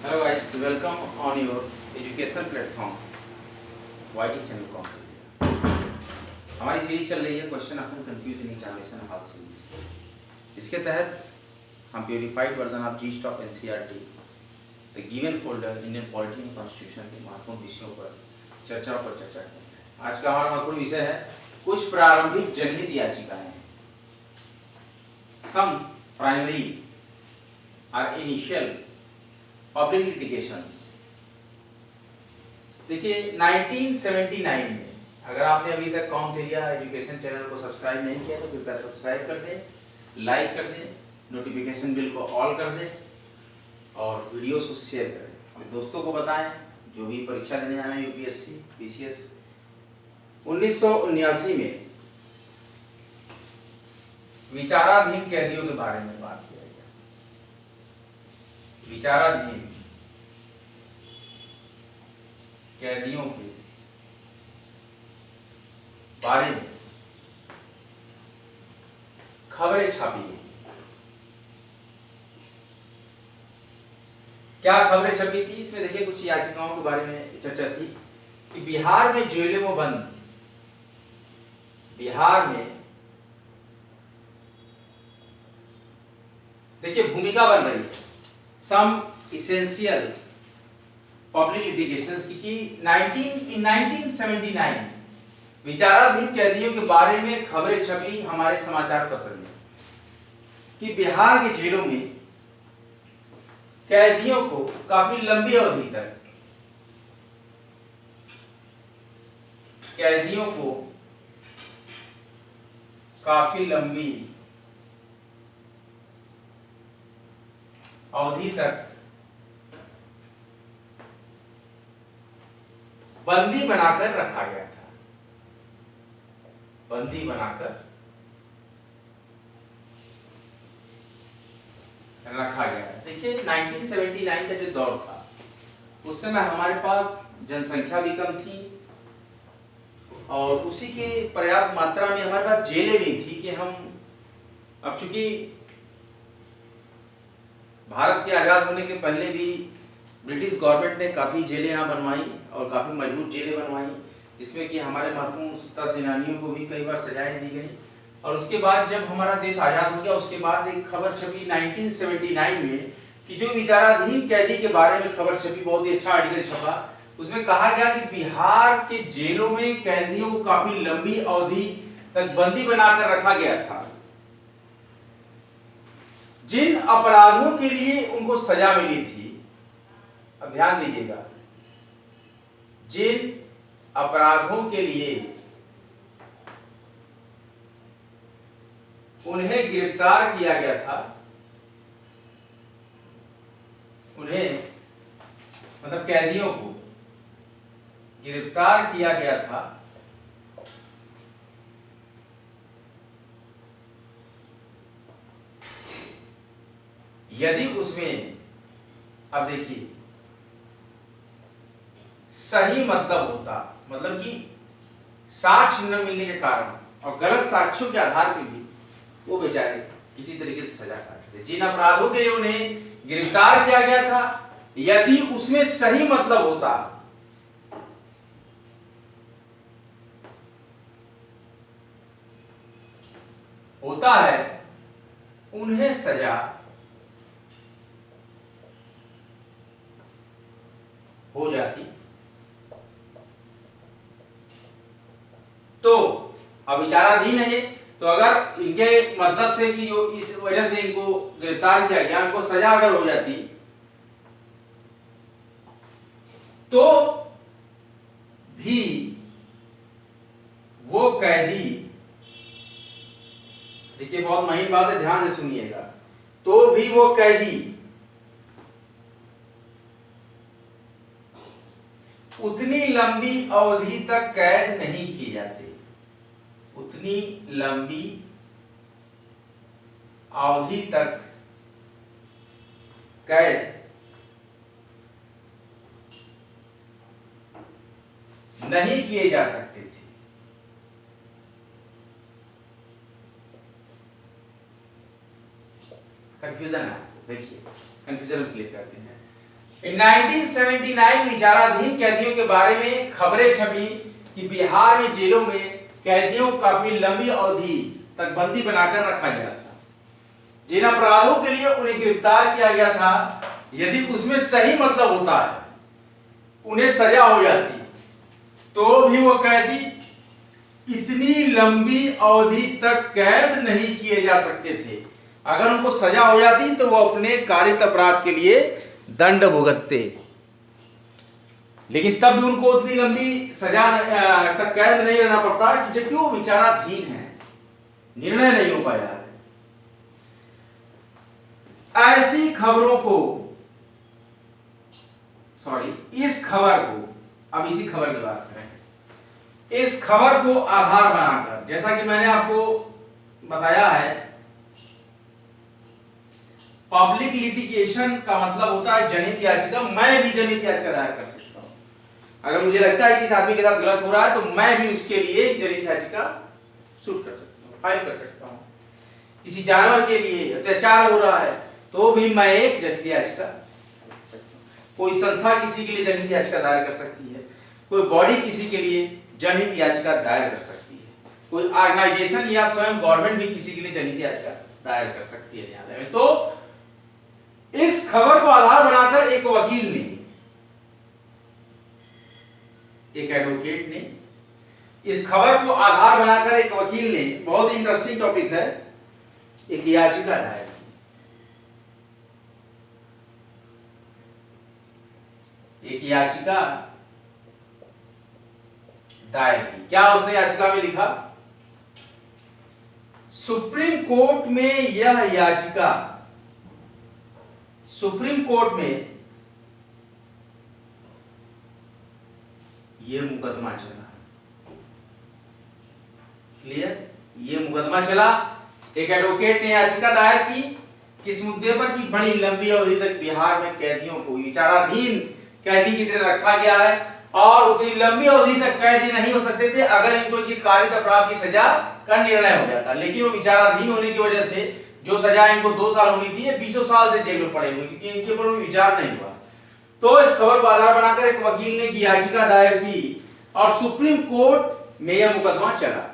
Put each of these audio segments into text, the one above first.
Hello guys, welcome on your educational platform YT channel com. हमारी series चल रही है question of confuse in examination hall series. इसके तहत हम purified version of G stop NCERT the given folder Indian polity and constitution के महत्वपूर्ण विषयों पर चर्चा करते हैं। आज का हमारा महत्वपूर्ण विषय है कुछ प्रारंभिक जनहित याचिकाएं। सम प्राइमरी और इनिशियल पब्लिक लिटिगेशंस। देखिए 1979 में, अगर आपने अभी तक कॉम एरिया एजुकेशन चैनल को सब्सक्राइब नहीं किया तो कृपया सब्सक्राइब कर दें, लाइक कर दें, नोटिफिकेशन बिल को ऑल कर दें और वीडियोस को शेयर करें। अपने दोस्तों को बताएं जो भी परीक्षा देने आए हैं यूपीएससी बीसीएस। 1979 में विचाराधीन कैदियों के बारे में बात किया गया। विचाराधीन कैदियों के बारे में खबरें छापी गई। क्या खबरें छपी थी? इसमें देखिए कुछ याचिकाओं के बारे में चर्चा थी कि बिहार में जेलों में बंद, बिहार में देखिए भूमिका बन रही है सम इसेंशियल पब्लिक लिटिगेशंस की 1979 विचाराधीन कैदियों के बारे में खबरें छपी हमारे समाचार पत्र में कि बिहार के जेलों में कैदियों को काफी लंबी अवधि तक कैदियों को काफी लंबी अवधि तक बंदी बनाकर रखा गया था। बंदी बनाकर रखा गया। देखिए 1979 का जो दौर था उस समय हमारे पास जनसंख्या भी कम थी और उसी के पर्याप्त मात्रा में हमारे पास जेलें भी थी कि हम अब चूंकि भारत के आजाद होने के पहले भी ब्रिटिश गवर्नमेंट ने काफ़ी जेलें यहाँ बनवाई और काफ़ी मजबूत जेलें बनवाई, जिसमें कि हमारे महत्वपूर्ण स्वतंत्रता सेनानियों को भी कई बार सजाएं दी गई। और उसके बाद जब हमारा देश आज़ाद हो गया उसके बाद एक खबर छपी 1979 में कि जो विचाराधीन कैदी के बारे में खबर छपी, बहुत ही अच्छा आर्टिकल छपा। उसमें कहा गया कि बिहार के जेलों में कैदियों को काफ़ी लंबी अवधि तक बंदी बनाकर रखा गया था। जिन अपराधों के लिए उनको सजा मिली थी, अब ध्यान दीजिएगा, जिन अपराधों के लिए उन्हें गिरफ्तार किया गया था, उन्हें मतलब कैदियों को गिरफ्तार किया गया था, यदि उसमें, अब देखिए, सही मतलब होता, मतलब कि साक्ष्य न मिलने के कारण और गलत साक्ष्यों के आधार पर भी वो बेचारे किसी तरीके से सजा काटते थे। जिन अपराधों के लिए उन्हें गिरफ्तार किया गया था, यदि उसमें सही मतलब होता है, उन्हें सजा हो जाती। तो अब विचाराधीन है, तो अगर इनके मतलब से कि जो इस वजह से इनको गिरफ्तार किया गया, इनको सजा अगर हो जाती तो भी वो कैदी, देखिए बहुत महीन बात है, ध्यान से सुनिएगा, तो भी वो कैदी उतनी लंबी अवधि तक कैद नहीं किए जाते। उतनी लंबी अवधि तक कैद नहीं किए जा सकते थे। कंफ्यूजन है, देखिए कंफ्यूजन क्लियर करते हैं। इन 1979 विचाराधीन कैदियों के बारे में खबरें छपी कि बिहार में जेलों में कैदियों को काफी लंबी अवधि तक बंदी बनाकर रखा गया था। जिन अपराधों के लिए उन्हें गिरफ्तार किया गया था, यदि उसमें सही मतलब होता है, उन्हें सजा हो जाती, तो भी वो कैदी इतनी लंबी अवधि तक कैद नहीं किए जा सकते थे। अगर उनको सजा हो जाती तो वो अपने कारित अपराध के लिए दंड भुगतते, लेकिन तब भी उनको उतनी लंबी सजा तक कैद नहीं रहना पड़ता कि जबकि वो विचाराधीन है, निर्णय नहीं हो पाया है। ऐसी खबरों को इस खबर को, अब इसी खबर की बात करें, इस खबर को आधार बनाकर, जैसा कि मैंने आपको बताया है, पब्लिक लिटिगेशन का मतलब होता है जनहित याचिका। मैं भी जनहित याचिका दायर कर सकता हूं। अगर मुझे लगता है कि इस आदमी के साथ गलत हो रहा है तो मैं भी उसके लिए जनहित याचिका शूट कर सकता हूं, फाइल कर सकता हूं। किसी जानवर के लिए अत्याचार हो रहा है तो भी मैं एक जनहित याचिका कर सकता हूं। कोई संस्था किसी के लिए जनहित याचिका दायर कर सकती है, कोई बॉडी किसी के लिए जनहित याचिका दायर कर सकती है, कोई ऑर्गेनाइजेशन या स्वयं गवर्नमेंट भी किसी के लिए जनहित याचिका दायर कर सकती है न्यायालय में। तो इस खबर को आधार बनाकर एक वकील ने, एक एडवोकेट ने, इस खबर को आधार बनाकर एक वकील ने, बहुत इंटरेस्टिंग टॉपिक है, एक याचिका दायर की। एक याचिका दायर की। क्या उसने याचिका में लिखा? सुप्रीम कोर्ट में यह याचिका, सुप्रीम कोर्ट में यह मुकदमा चला। क्लियर? यह मुकदमा चला। एक एडवोकेट ने याचिका दायर की किस मुद्दे पर कि बड़ी लंबी अवधि तक बिहार में कैदियों को विचाराधीन कैदी की तरह रखा गया है और उतनी लंबी अवधि तक कैदी नहीं हो सकते थे अगर इनको इनकी कारित अपराध की सजा का निर्णय हो जाता। लेकिन वो विचाराधीन होने की वजह से जो सजा इनको 2 साल होनी थी, 20 साल से जेल में पड़े हुए, क्योंकि इनके ऊपर कोई विचार नहीं हुआ। तो इस खबर को आधार बनाकर एक वकील ने याचिका दायर की और सुप्रीम कोर्ट में यह मुकदमा चला।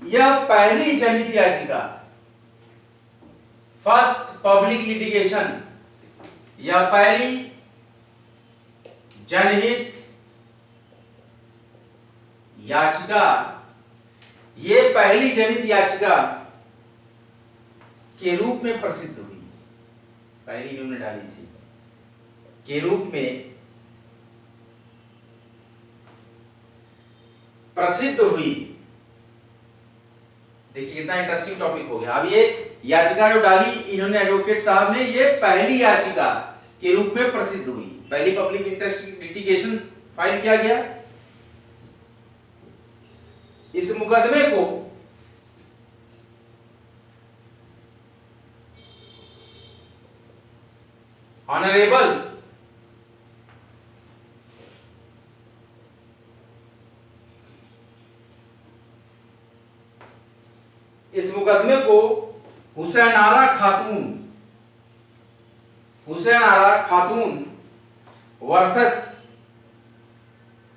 यह पहली जनहित याचिका, फर्स्ट पब्लिक लिटिगेशन, यह पहली जनहित याचिका, ये पहली जनहित याचिका के रूप में प्रसिद्ध हुई। पहली इन्होंने डाली थी के रूप में प्रसिद्ध हुई। देखिए कितना इंटरेस्टिंग टॉपिक हो गया। अब ये याचिका जो डाली इन्होंने एडवोकेट साहब ने, ये पहली याचिका के रूप में प्रसिद्ध हुई। पहली पब्लिक इंटरेस्ट लिटिगेशन फाइल किया गया। इस मुकदमे को ऑनरेबल इस मुकदमे को हुसैन आरा खातून वर्सेस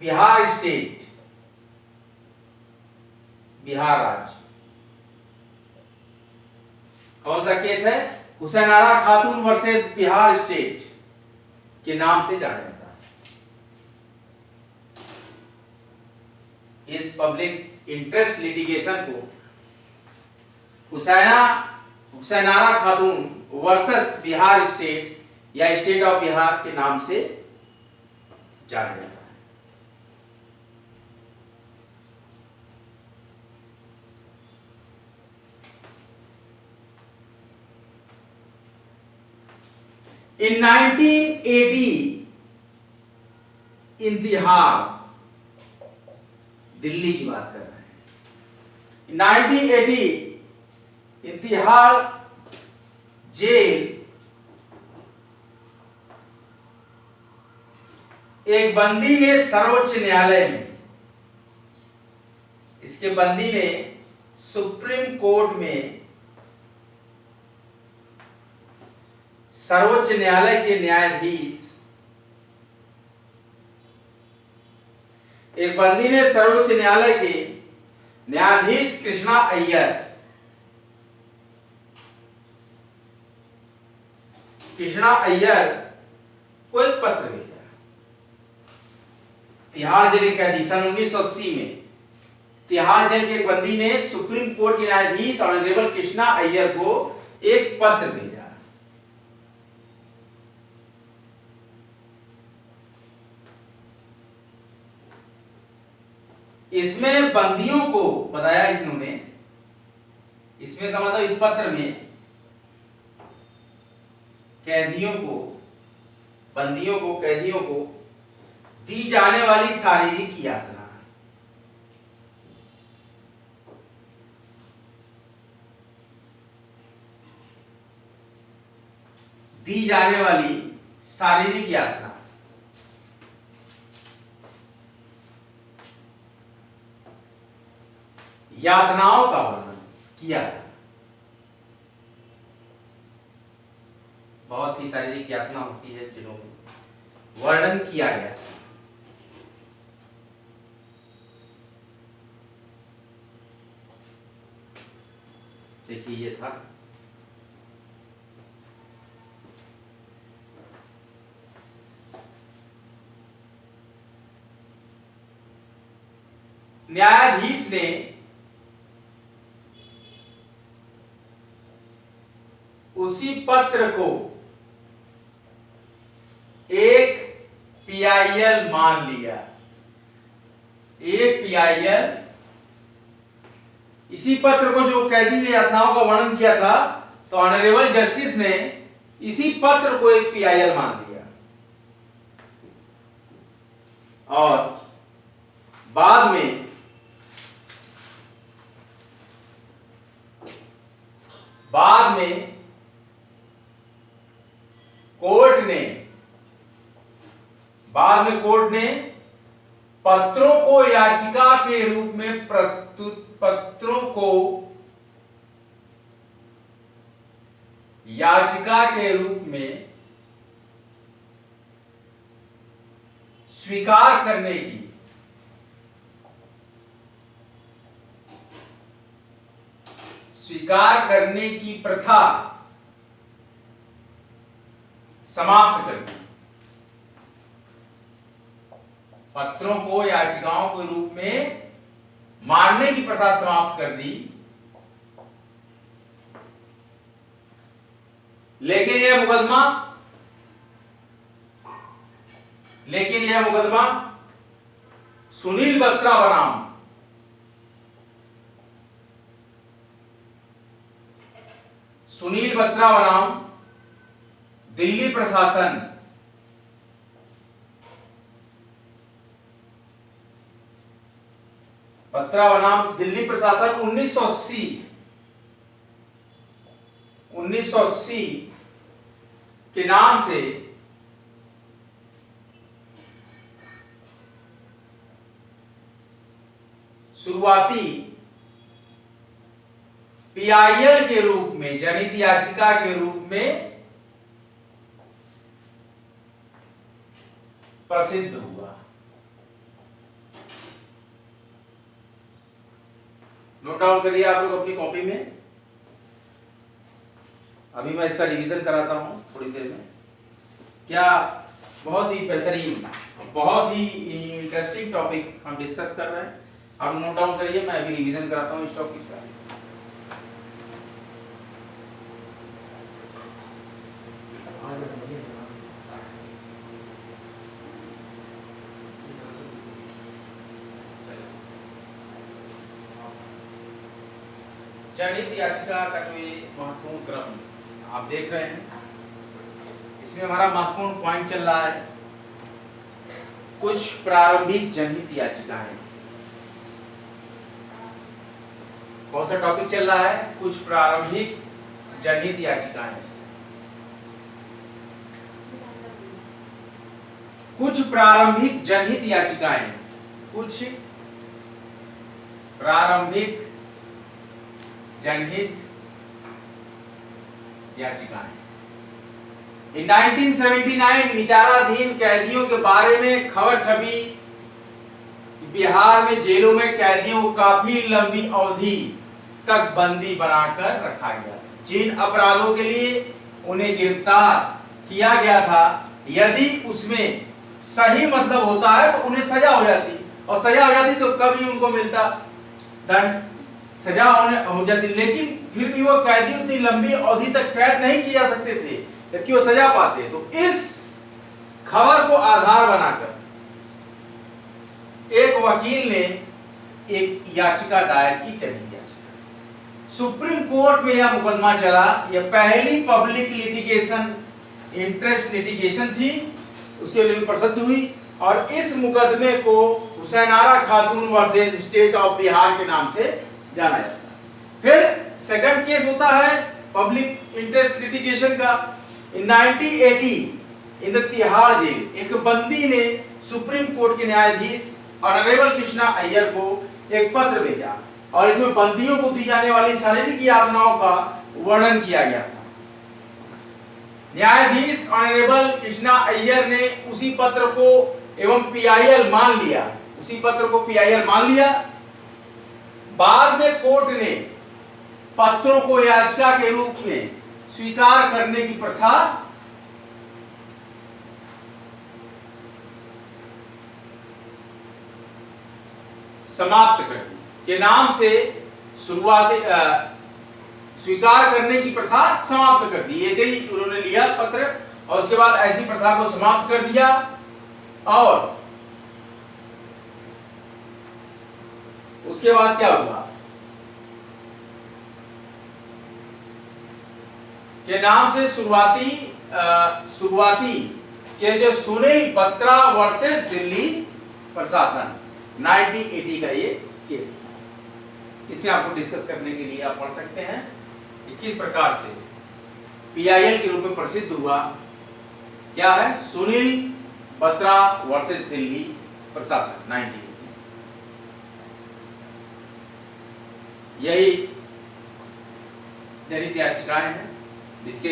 बिहार स्टेट, बिहार राज्य, कौन सा केस है? हुसैन आरा खातून वर्सेस बिहार स्टेट के नाम से जाना जाता है। इस पब्लिक इंटरेस्ट लिटिगेशन को हुसैन आरा खातून वर्सेस बिहार स्टेट या स्टेट ऑफ बिहार के नाम से जाना जाता है। In 1980 इंतिहार, दिल्ली की बात कर रहे हैं। 1980 इंतिहार जेल एक बंदी ने सर्वोच्च न्यायालय में, इसके बंदी ने सुप्रीम कोर्ट में सर्वोच्च न्यायालय के न्यायाधीश, एक बंदी ने सर्वोच्च न्यायालय के न्यायाधीश कृष्णा अय्यर को एक पत्र भेजा। तिहाड़ जेल कैदी सन 1980 में तिहाड़ जेल के एक बंदी ने सुप्रीम कोर्ट के न्यायाधीश ऑनरेबल कृष्णा अय्यर को एक पत्र भेजा। इसमें बंदियों को बताया इन्होंने, इसमें का मतलब इस पत्र में कैदियों को दी जाने वाली शारीरिक यातना, यातनाओं का वर्णन किया था। बहुत ही शारीरिक यातना होती है जिन्होंने वर्णन किया गया। देखिए ये था न्यायाधीश ने उसी पत्र को एक पीआईएल मान लिया। एक पीआईएल, इसी पत्र को जो कैदी ने यातनाओं का वर्णन किया था, तो ऑनरेबल जस्टिस ने इसी पत्र को एक पीआईएल मान लिया और बाद में कोर्ट ने पत्रों को याचिका के रूप में स्वीकार करने की प्रथा समाप्त कर दी। पत्रों को याचिकाओं के रूप में मानने की प्रथा समाप्त कर दी। लेकिन यह मुकदमा सुनील बत्रा बनाम दिल्ली प्रशासन बत्रा बनाम दिल्ली प्रशासन 1980 के नाम से शुरुआती पीआईएल के रूप में, जनहित याचिका के रूप में प्रसिद्ध हुआ। नोट डाउन करिए आप लोग अपनी कॉपी में। अभी मैं इसका रिवीजन कराता हूं थोड़ी देर में। क्या बहुत ही बेहतरीन, बहुत ही इंटरेस्टिंग टॉपिक हम डिस्कस कर रहे हैं। आप नोट डाउन करिए, मैं अभी रिवीजन कराता हूं इस टॉपिक का। जनहित याचिका का जो ये महत्वपूर्ण क्रम आप देख रहे हैं, इसमें हमारा महत्वपूर्ण पॉइंट चल रहा है कुछ प्रारंभिक जनहित याचिकाएं। कौन सा टॉपिक चल रहा है? कुछ प्रारंभिक जनहित याचिकाएं। कुछ प्रारंभिक जनहित याचिकाएं, कुछ प्रारंभिक जनहित याचिकाएं। इन 1979 विचाराधीन कैदियों के बारे में खबर छपी। बिहार में जेलों में कैदियों को काफी लंबी अवधि तक बंदी बनाकर रखा गया। जिन अपराधों के लिए उन्हें गिरफ्तार किया गया था, यदि उसमें सही मतलब होता है तो उन्हें सजा हो जाती, और सजा हो जाती तो कभी उनको मिलता दंड, सजा हो जाती। लेकिन फिर भी वो कैदी उतनी लंबी अवधि तक कैद नहीं किए जा सकते थे जबकि वो सजा पाते। तो इस खबर को आधार बनाकर एक वकील ने एक याचिका दायर की, जनहित याचिका। सुप्रीम कोर्ट में यह मुकदमा चला। यह पहली पब्लिक लिटिगेशन, इंटरेस्ट लिटिगेशन थी, उसके लिए प्रसिद्ध हुई, और इस मुकदमे को हुसैनारा खातून वर्सेस स्टेट ऑफ बिहार के नाम से जाना जाता है। फिर सेकंड केस होता है पब्लिक इंटरेस्ट लिटिगेशन का। इन 1980 इन द तिहाड़ जेल एक बंदी ने सुप्रीम कोर्ट के न्यायाधीश ऑनरेबल कृष्णा अय्यर को एक पत्र भेजा, और इसमें बंदियों को दी जाने वाली शारीरिक यातनाओं का वर्णन किया गया था। न्यायाधीश ऑनरेबल कृष्णा अय्यर ने उसी पत्र को एवं पीआईएल मान लिया, उसी पत्र को पीआईएल मान लिया। बाद में कोर्ट ने पत्रों को याचिका के रूप में स्वीकार करने की प्रथा समाप्त कर दी, के नाम से शुरुआती स्वीकार करने की प्रथा समाप्त कर दी। एक ही उन्होंने लिया पत्र और उसके बाद ऐसी प्रथा को समाप्त कर दिया, और उसके बाद क्या हुआ के नाम से शुरुआती के जो सुनील बत्रा वर्सेस दिल्ली प्रशासन 1980 का ये केस था। इसमें आपको डिस्कस करने के लिए आप पढ़ सकते हैं कि किस प्रकार से पीआईएल के रूप में प्रसिद्ध हुआ। क्या है? सुनील बत्रा वर्सेस दिल्ली प्रशासन 1980। यही जनहित याचिकाएं हैं जिसके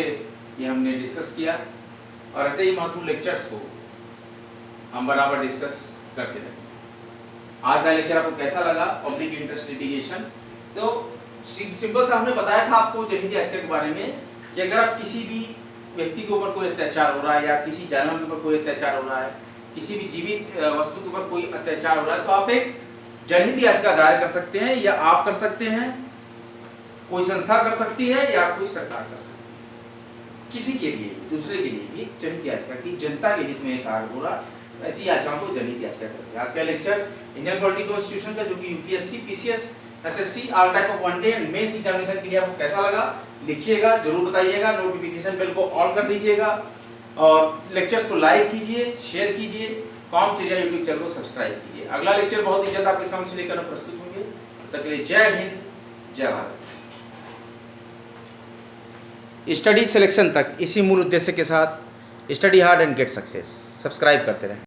ये हमने डिस्कस किया, और ऐसे ही महत्वपूर्ण लेक्चर्स को हम बराबर डिस्कस करते रहेंगे। आज का लेक्चर आपको कैसा लगा? Public interest litigation. तो सिंपल सा हमने बताया था आपको जनहित याचिका के बारे में कि अगर आप किसी भी व्यक्ति के ऊपर कोई अत्याचार हो रहा है, या किसी जानवर के ऊपर कोई अत्याचार हो रहा है, किसी भी जीवित वस्तु के ऊपर कोई अत्याचार हो रहा है, तो आप एक जनहित याचिका दायर कर सकते हैं, या आप कर सकते हैं, कोई संस्था कर सकती है, या कोई सरकार कर सकती है। किसी के लिए भी, दूसरे के लिए भी जनहित याचिका की जनता के हित में कार्य हो रहा, ऐसी याचिकाओं को जनहित याचिका कहते हैं। आज का लेक्चर इंडियन पॉलिटी कॉन्स्टिट्यूशन का, जो कि UPSC, PCS, SSC, all type of one day and mains examination के लिए आपको कैसा लगा लिखिएगा, जरूर बताइएगा। नोटिफिकेशन बेल को ऑन कर दीजिएगा, और लेक्चर्स को लाइक कीजिए, शेयर कीजिए, कॉमटेरिया यूट्यूब चैनल को सब्सक्राइब कीजिए। अगला लेक्चर बहुत ही जल्द आपके समक्ष लेकर प्रस्तुत होंगे। तब तक के लिए जय हिंद, जय भारत। स्टडी सिलेक्शन तक इसी मूल उद्देश्य के साथ study hard and get success. Subscribe करते रहें।